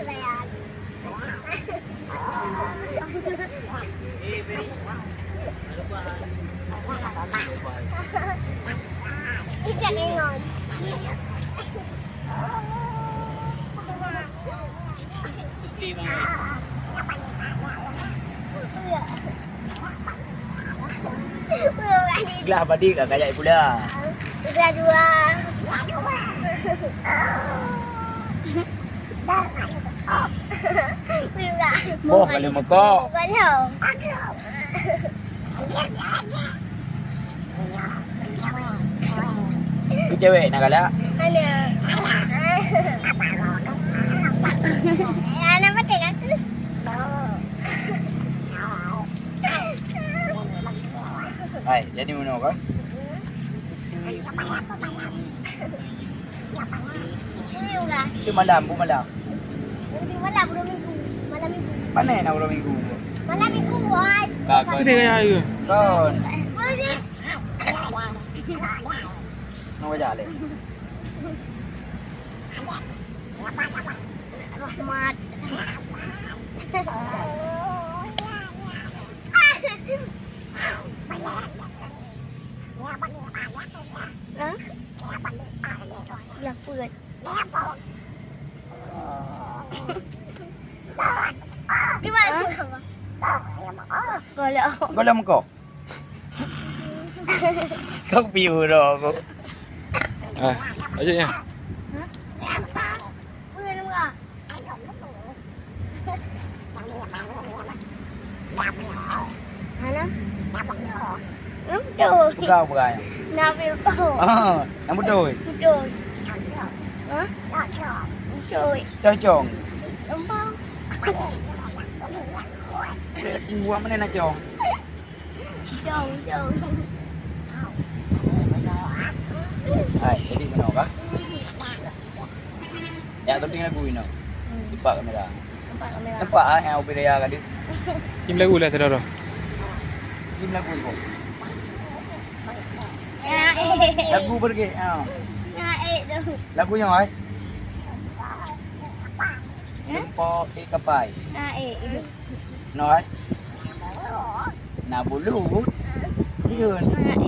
Ayan. Ikan ingon. Gelas padi kah kayak pula. Udah dua. Oh, kalau mekok. Kalau. Ni cewek nak galak. Ana. Ana pakai aku. Hai, jadi mana kau? Uyuh kah? Itu malam, bu malam. Nanti malam belum minggu. Malam minggu. Mana nak bulan minggu? Malam minggu buat. Kau Ini kayak air. kon. Boleh. Nak baca le. Rahmat. Hah? Laput. Gimana? Kalau Kau lam kau. Kau piu dah kau. Ah, aja ya. Mưa đúng không? Hả nó? Đúng rồi. Kau berai. Nào biểu cổ. Ah, yang betul. Rồi. Hả? Rồi. Dah chong. Đúng không? Buat mana nak chong? Rồi, rồi. Hai, jadi mana kau? Ya, tu tinggal lagu ini. Nampak kamera. Nampak kamera. Nampak ah yang opera tadi. Kim lagu lah saudara. Sim lagu kau. Nah, Lagu pergi. Ah. Nah, tu. Lagu yang ai? Lempo ikapai. Nah, No ai? Na bulu. Diun. Nah,